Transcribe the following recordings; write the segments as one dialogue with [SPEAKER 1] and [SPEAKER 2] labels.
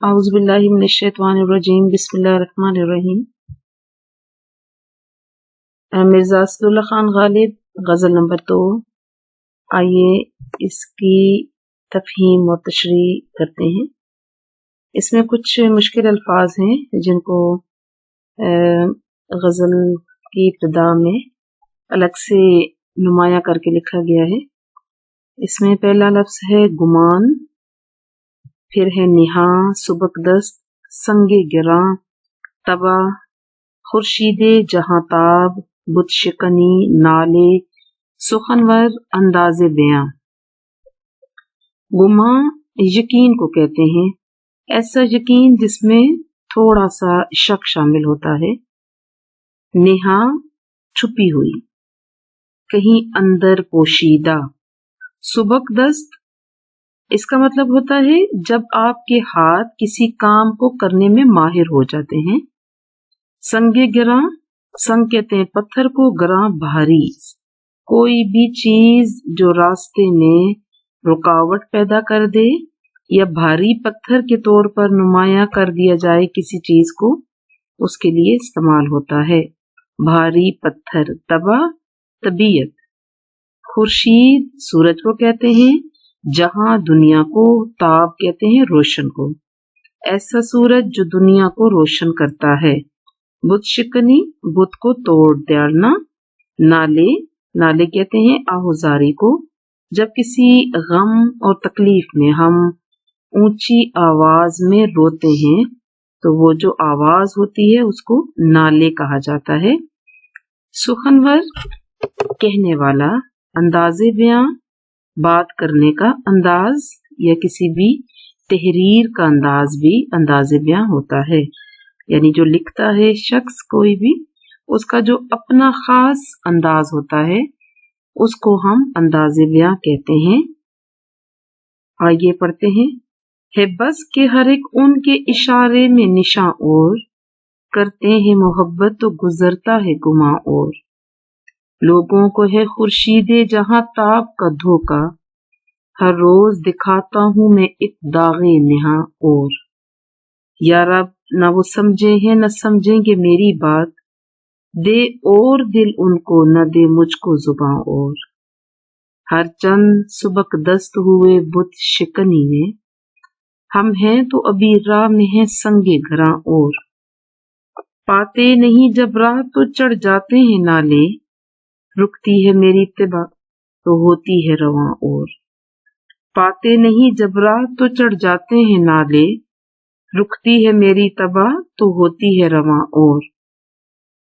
[SPEAKER 1] औज़ु बिल्लाहि मिनश्शैतानिर रजीम बिस्मिल्लाहिर रहमानिर रहीम। मिर्ज़ा असदुल्ला खान गालिब, गज़ल नंबर 2। आइए इसकी तफ़हीम और तशरीह करते हैं। इसमें कुछ मुश्किल अल्फाज हैं जिनको गज़ल की इब्तिदा में अलग से नुमाया करके लिखा गया है। इसमें पहला लफ्ज़ है गुमान, फिर है निहा, सुबकदस्त, संगे गिरा, तबा, खुर्शीदे जहां ताब, बुत शिकनी, नाले, सुखनवर, अंदाज़े बयां। गुमा यकीन को कहते हैं, ऐसा यकीन जिसमें थोड़ा सा शक शामिल होता है। नेहा छुपी हुई, कहीं अंदर पोशीदा। सुबकदस्त इसका मतलब होता है जब आपके हाथ किसी काम को करने में माहिर हो जाते हैं। संगे गिरा, संग कहते हैं पत्थर को, गिरा भारी, कोई भी चीज जो रास्ते में रुकावट पैदा कर दे या भारी पत्थर के तौर पर नुमाया कर दिया जाए किसी चीज को, उसके लिए इस्तेमाल होता है। भारी पत्थर, तबा तबीयत। खुर्शीद सूरज को कहते हैं, जहां दुनिया को, ताब कहते हैं रोशन को। ऐसा सूरज जो दुनिया को रोशन करता है। बुत शिकनी, बुत को तोड़ डालना। नाले, नाले कहते हैं आहुजारी को। जब किसी गम और तकलीफ में हम ऊंची आवाज में रोते हैं तो वो जो आवाज होती है उसको नाले कहा जाता है। सुखनवर कहने वाला, अंदाज़े बयां बात करने का अंदाज या किसी भी तहरीर का अंदाज भी अंदाज़े बयां होता है। यानी जो लिखता है शख्स कोई भी, उसका जो अपना खास अंदाज होता है उसको हम अंदाज़े बयां कहते हैं। आगे पढ़ते हैं। है बस के हर एक उनके इशारे में निशां और, करते हैं मोहब्बत तो गुजरता है गुमा और। लोगों को है खुर्शीदे जहां ताब का धोखा, हर रोज दिखाता हूँ मैं एक दागे नेहा और। या रब न वो समझे हैं न समझेंगे मेरी बात, दे और दिल उनको न दे मुझको जुबां और। हर चंद सुबक दस्त हुए बुत शिकनी में, हम हैं तो अभी राह में हैं संगे घरा और। पाते नहीं जब राह तो चढ़ जाते हैं नाले, रुकती है मेरी इत्तिबा तो होती है रवां और। पाते नहीं जब राह तो चढ़ जाते हैं नाले, रुकती है मेरी तबा तो होती है रवां और।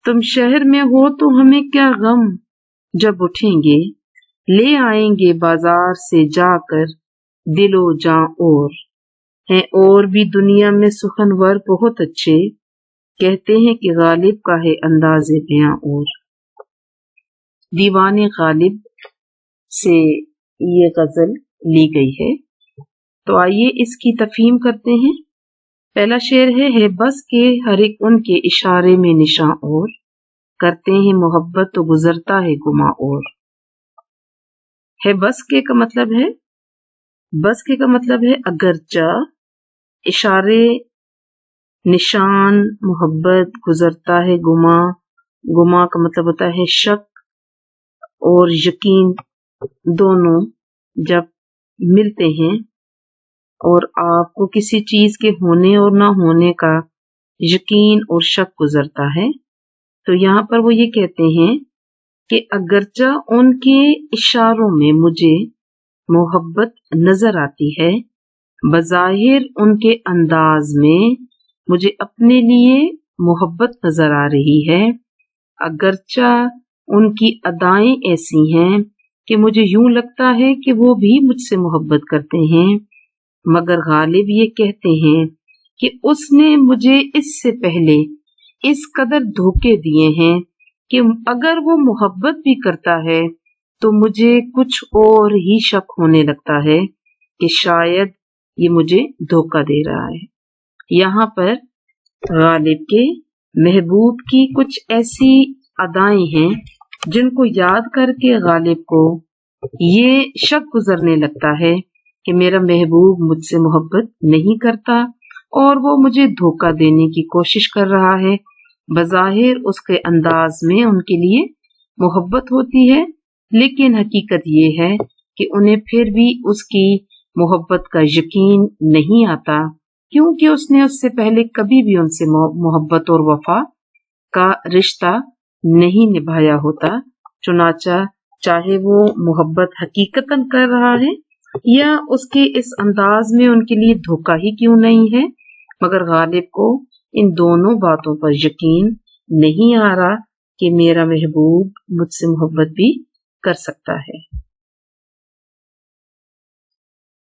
[SPEAKER 1] तुम शहर में हो तो हमें क्या गम, जब उठेंगे ले आएंगे बाजार से जाकर दिलो जां और। हैं और भी दुनिया में सुखनवर बहुत अच्छे, कहते हैं कि गालिब का है अंदाज़े बयां और। दीवाने गालिब से ये गजल ली गई है। तो आइए इसकी तफहीम करते हैं। पहला शेर है बस के हर एक उनके इशारे में निशां और, करते हैं मोहब्बत तो गुजरता है गुमा और। है बस के का मतलब है, बस के का मतलब है अगरचा, इशारे, निशान, मोहब्बत, गुजरता है गुमा। गुमा का मतलब होता है शक और यकीन, दोनों जब मिलते हैं और आपको किसी चीज के होने और ना होने का यकीन और शक गुजरता है, तो यहाँ पर वो ये कहते हैं कि अगरचा उनके इशारों में मुझे मोहब्बत नजर आती है, बज़ाहिर उनके अंदाज में मुझे अपने लिए मोहब्बत नजर आ रही है। अगरचा उनकी अदाएं ऐसी हैं कि मुझे यूं लगता है कि वो भी मुझसे मोहब्बत करते हैं, मगर गालिब ये कहते हैं कि उसने मुझे इससे पहले इस कदर धोखे दिए हैं कि अगर वो मोहब्बत भी करता है तो मुझे कुछ और ही शक होने लगता है कि शायद ये मुझे धोखा दे रहा है। यहाँ पर गालिब के महबूब की कुछ ऐसी अदाएं हैं जिनको याद करके गालिब को ये शक गुजरने लगता है कि मेरा महबूब मुझसे मोहब्बत नहीं करता और वो मुझे धोखा देने की कोशिश कर रहा है। बज़ाहिर उसके अंदाज में उनके लिए मोहब्बत होती है, लेकिन हकीकत ये है कि उन्हें फिर भी उसकी मोहब्बत का यकीन नहीं आता, क्योंकि उसने उससे पहले कभी भी उनसे मोहब्बत और वफा का रिश्ता नहीं निभाया होता। चुनाचा चाहे वो मोहब्बत हकीकतन कर रहा है या उसके इस अंदाज में उनके लिए धोखा ही क्यों नहीं है, मगर गालिब को इन दोनों बातों पर यकीन नहीं आ रहा कि मेरा महबूब मुझसे मोहब्बत भी कर सकता है।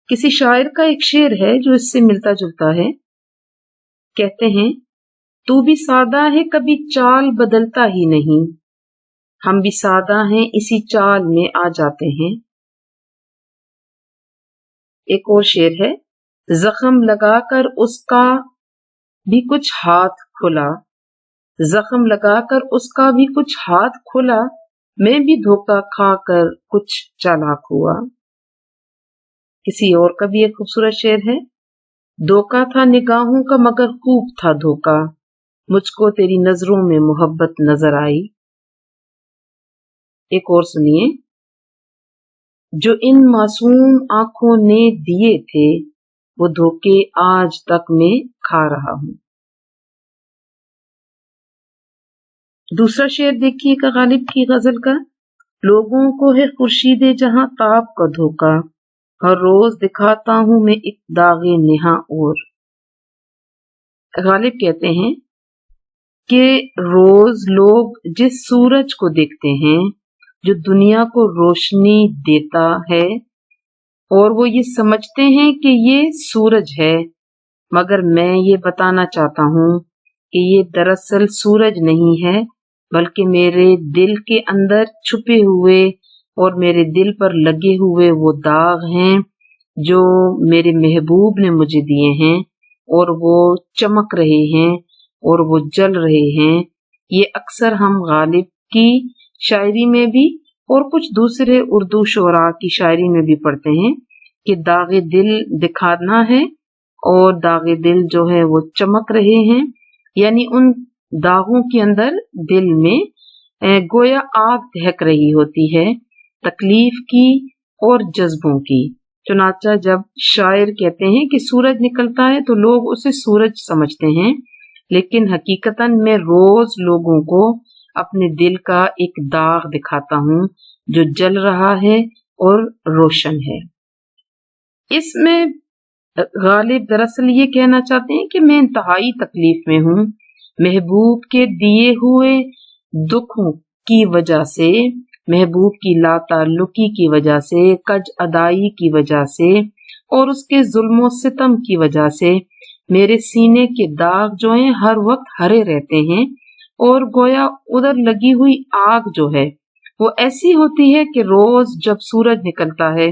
[SPEAKER 1] किसी शायर का एक शेर है जो इससे मिलता जुलता है। कहते हैं, तू भी सादा है कभी चाल बदलता ही नहीं, हम भी सादा हैं इसी चाल में आ जाते हैं। एक और शेर है, जख्म लगाकर उसका भी कुछ हाथ खुला, जख्म लगाकर उसका भी कुछ हाथ खुला, मैं भी धोखा खाकर कुछ चालाक हुआ। किसी और का भी एक खूबसूरत शेर है, धोखा था निगाहों का मगर खूब था धोखा, मुझको तेरी नजरों में मोहब्बत नजर आई। एक और सुनिए, जो इन मासूम आंखों ने दिए थे वो धोखे आज तक मैं खा रहा हूं। दूसरा शेर देखिएगा गालिब की गजल का, लोगों को है खुर्शीदे जहां ताब का धोखा, हर रोज दिखाता हूं मैं एक दागे नेहा और। गालिब कहते हैं कि रोज लोग जिस सूरज को देखते हैं जो दुनिया को रोशनी देता है और वो ये समझते हैं कि ये सूरज है, मगर मैं ये बताना चाहता हूँ कि ये दरअसल सूरज नहीं है, बल्कि मेरे दिल के अंदर छुपे हुए और मेरे दिल पर लगे हुए वो दाग हैं जो मेरे महबूब ने मुझे दिए हैं, और वो चमक रहे हैं और वो जल रहे हैं। ये अक्सर हम गालिब की शायरी में भी और कुछ दूसरे उर्दू शोरा की शायरी में भी पढ़ते हैं कि दागे दिल दिखाना है और दागे दिल जो है वो चमक रहे हैं, यानी उन दागों के अंदर दिल में गोया आग दहक रही होती है, तकलीफ की और जज्बों की। चुनाचा जब शायर कहते हैं कि सूरज निकलता है तो लोग उसे सूरज समझते हैं, लेकिन हकीकतन मैं रोज लोगों को अपने दिल का एक दाग दिखाता हूँ जो जल रहा है और रोशन है। इसमें गालिब दरअसल ये कहना चाहते हैं कि मैं इंतहाई तकलीफ में हूँ, महबूब के दिए हुए दुखों की वजह से, महबूब की लाताल्लुकी की वजह से, कज अदाई की वजह से और उसके जुल्मों सितम की वजह से मेरे सीने के दाग जो हैं हर वक्त हरे रहते हैं, और गोया उधर लगी हुई आग जो है वो ऐसी होती है कि रोज जब सूरज निकलता है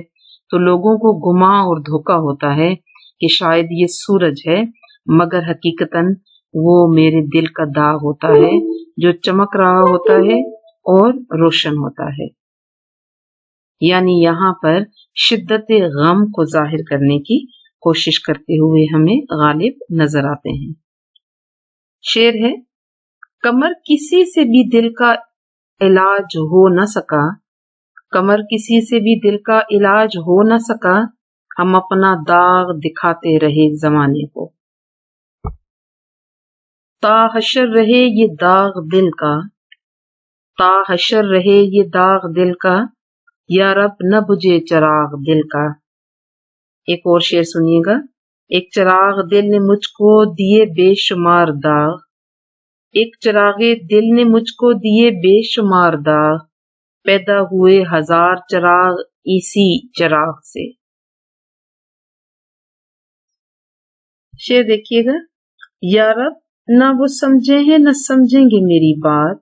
[SPEAKER 1] तो लोगों को गुमा और धोखा होता है कि शायद ये सूरज है, मगर हकीकतन वो मेरे दिल का दाग होता है जो चमक रहा होता है और रोशन होता है। यानी यहाँ पर शिद्दत गम को जाहिर करने की कोशिश करते हुए हमें गालिब नजर आते हैं। शेर है, कमर किसी से भी दिल का इलाज हो न सका, कमर किसी से भी दिल का इलाज हो न सका, हम अपना दाग दिखाते रहे जमाने को, ताहशर रहे ये दाग दिल का, ताहशर रहे ये दाग दिल का, या रब न बुझे चराग दिल का। एक और शेर सुनिएगा, एक चराग दिल ने मुझको दिए बेशुमार दाग, एक चरागे दिल ने मुझको दिए बेशुमार दाग, पैदा हुए हजार चराग इसी चराग से। शेर देखिएगा, या रब ना वो समझे हैं न समझेंगे मेरी बात,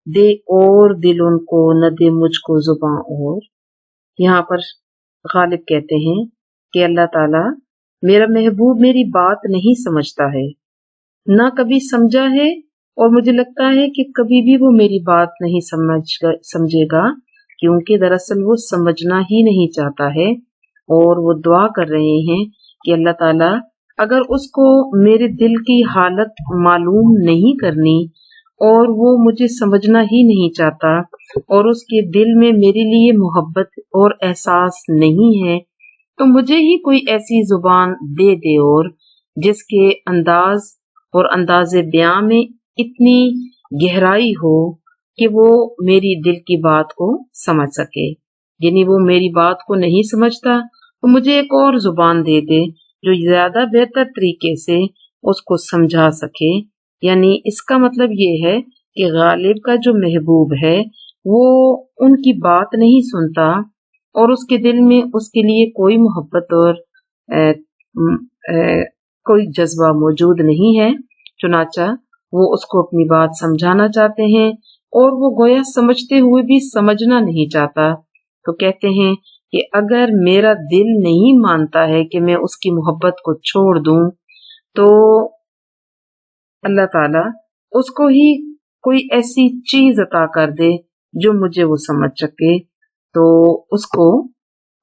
[SPEAKER 1] दे और दिल उनको न दे मुझको जुबां और। यहाँ पर गालिब कहते हैं कि अल्लाह ताला, मेरा महबूब मेरी बात नहीं समझता है, ना कभी समझा है, और मुझे लगता है कि कभी भी वो मेरी बात नहीं समझेगा, क्योंकि दरअसल वो समझना ही नहीं चाहता है। और वो दुआ कर रहे हैं कि अल्लाह ताला اگر اس کو میرے دل کی حالت معلوم نہیں کرنی اور وہ مجھے سمجھنا ہی نہیں چاہتا اور اس کے دل میں میرے لیے محبت اور احساس نہیں ہے تو مجھے ہی کوئی ایسی زبان دے دے اور جس کے انداز اور انداز بیاں میں اتنی گہرائی ہو کہ وہ میری دل کی بات کو سمجھ سکے. یعنی وہ میری بات کو نہیں سمجھتا تو مجھے ایک اور زبان دے دے جو زیادہ بہتر طریقے سے اس کو سمجھا سکے. یعنی اس کا مطلب یہ ہے کہ غالب کا جو محبوب ہے وہ ان کی بات نہیں سنتا اور اس کے دل میں اس کے لیے کوئی محبت اور کوئی جذبہ موجود نہیں ہے. چنانچہ وہ اس کو اپنی بات سمجھانا چاہتے ہیں اور وہ گویا سمجھتے ہوئے بھی سمجھنا نہیں چاہتا. تو کہتے ہیں کہ اگر میرا دل نہیں مانتا ہے کہ میں اس کی محبت کو چھوڑ دوں تو اللہ تعالیٰ اس کو ہی کوئی ایسی چیز عطا کر دے جو مجھے وہ سمجھ سکے. تو اس کو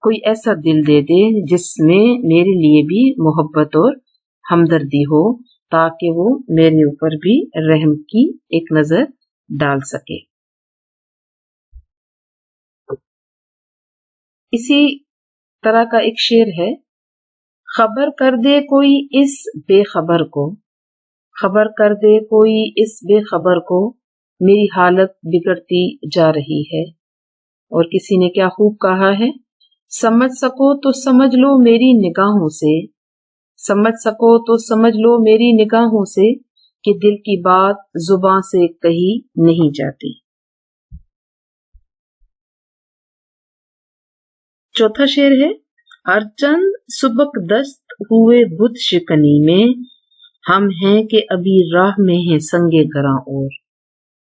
[SPEAKER 1] کوئی ایسا دل دے دے جس میں میرے لیے بھی محبت اور ہمدردی ہو تاکہ وہ میرے اوپر بھی رحم کی ایک نظر ڈال سکے. اسی طرح کا ایک شعر ہے، خبر کر دے کوئی اس بے خبر کو، خبر کر دے کوئی اس بے خبر کو، میری حالت بگڑتی جا رہی ہے. اور کسی نے کیا خوب کہا ہے، سمجھ سکو تو سمجھ لو میری نگاہوں سے، سمجھ سکو تو سمجھ لو میری نگاہوں سے کہ دل کی بات زباں سے کہی نہیں جاتی. چوتھا شعر ہے، ہر چند سبک دست ہوئے بت شکنی میں، ہم ہیں کہ ابھی راہ میں ہیں سنگ گراں اور.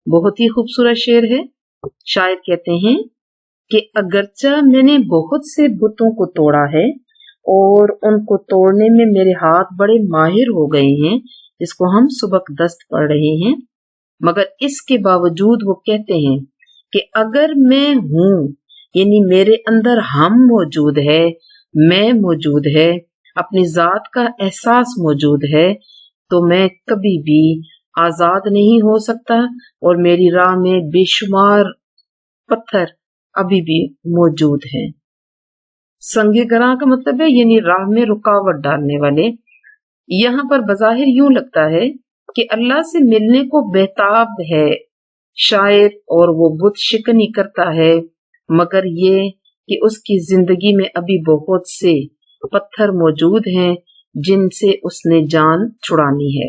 [SPEAKER 1] بہت ہی خوبصورت شعر ہے. شاعر کہتے ہیں کہ اگرچہ میں نے بہت سے بتوں کو توڑا ہے اور ان کو توڑنے میں میرے ہاتھ بڑے ماہر ہو گئے ہیں، جس کو ہم سبک دست پڑھ رہے ہیں، مگر اس کے باوجود وہ کہتے ہیں کہ اگر میں ہوں، یعنی میرے اندر ہم موجود ہے، میں موجود ہے، اپنی ذات کا احساس موجود ہے، تو میں کبھی بھی آزاد نہیں ہو سکتا اور میری راہ میں بے شمار پتھر ابھی بھی موجود ہیں. سنگ گراں کا مطلب ہے یعنی راہ میں رکاوٹ ڈالنے والے. یہاں پر بظاہر یوں لگتا ہے کہ اللہ سے ملنے کو بہتاب ہے شاعر اور وہ بت شکنی کرتا ہے، مگر یہ کہ اس کی زندگی میں ابھی بہت سے پتھر موجود ہیں جن سے اس نے جان چھڑانی ہے.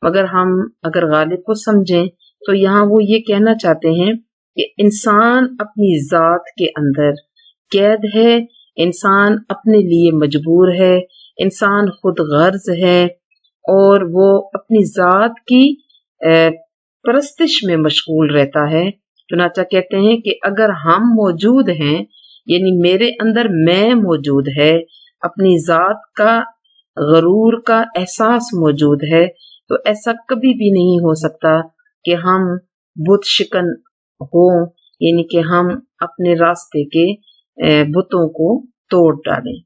[SPEAKER 1] مگر ہم اگر غالب کو سمجھیں تو یہاں وہ یہ کہنا چاہتے ہیں کہ انسان اپنی ذات کے اندر قید ہے، انسان اپنے لیے مجبور ہے، انسان خود غرض ہے اور وہ اپنی ذات کی پرستش میں مشغول رہتا ہے. چنانچہ کہتے ہیں کہ اگر ہم موجود ہیں، یعنی میرے اندر میں موجود ہے، اپنی ذات کا غرور کا احساس موجود ہے، تو ایسا کبھی بھی نہیں ہو سکتا کہ ہم بت شکن ہوں، یعنی کہ ہم اپنے راستے کے بتوں کو توڑ ڈالیں.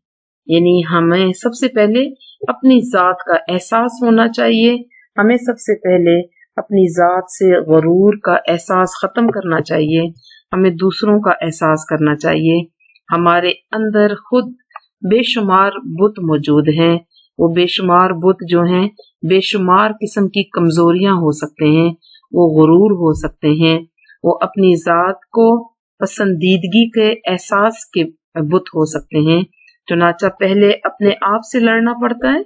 [SPEAKER 1] یعنی ہمیں سب سے پہلے اپنی ذات کا احساس ہونا چاہیے، ہمیں سب سے پہلے اپنی ذات سے غرور کا احساس ختم کرنا چاہیے، ہمیں دوسروں کا احساس کرنا چاہیے. ہمارے اندر خود بے شمار بت موجود ہیں، وہ بے شمار بت جو ہیں بے شمار قسم کی کمزوریاں ہو سکتے ہیں، وہ غرور ہو سکتے ہیں، وہ اپنی ذات کو پسندیدگی کے احساس کے بت ہو سکتے ہیں. چنانچہ پہلے اپنے آپ سے لڑنا پڑتا ہے،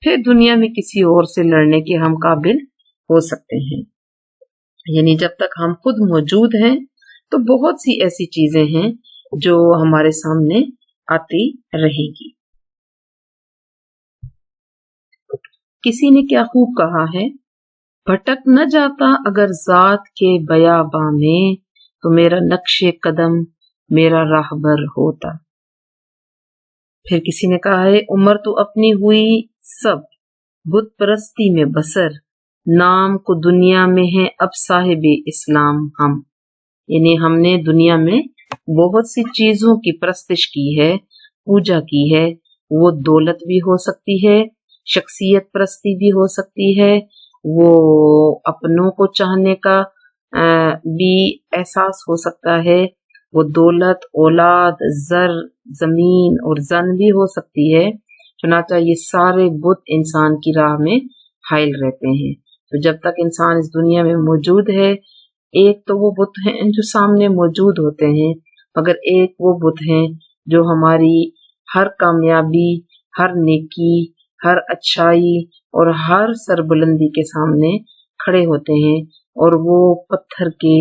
[SPEAKER 1] پھر دنیا میں کسی اور سے لڑنے کے ہم قابل ہو سکتے ہیں. یعنی جب تک ہم خود موجود ہیں تو بہت سی ایسی چیزیں ہیں جو ہمارے سامنے آتی رہے گی. کسی نے کیا خوب کہا ہے، بھٹک نہ جاتا اگر ذات کے بیاباں میں، تو میرا نقش قدم میرا راہبر ہوتا. پھر کسی نے کہا ہے، عمر تو اپنی ہوئی سب بت پرستی میں بسر، نام کو دنیا میں ہے اب صاحب اسلام ہم. یعنی ہم نے دنیا میں بہت سی چیزوں کی پرستش کی ہے، پوجا کی ہے. وہ دولت بھی ہو سکتی ہے، शख्सियत परस्ती भी हो सकती है, वो अपनों को चाहने का भी एहसास हो सकता है, वो दौलत, औलाद, जर, जमीन और जन भी हो सकती है। चुनाचा ये सारे बुत इंसान की राह में हाइल रहते हैं। तो जब तक इंसान इस दुनिया में मौजूद है, एक तो वो बुत हैं जो सामने मौजूद होते हैं, मगर एक वो बुत हैं जो हमारी हर कामयाबी, हर नेकी, हर अच्छाई और हर सरबुलंदी के सामने खड़े होते हैं, और वो पत्थर के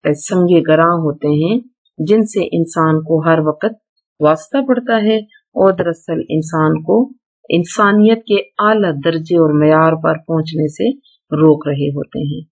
[SPEAKER 1] संगे गरा होते हैं जिनसे इंसान को हर वक्त वास्ता पड़ता है, और दरअसल इंसान को इंसानियत के आला दर्जे और मयार पर पहुंचने से रोक रहे होते हैं।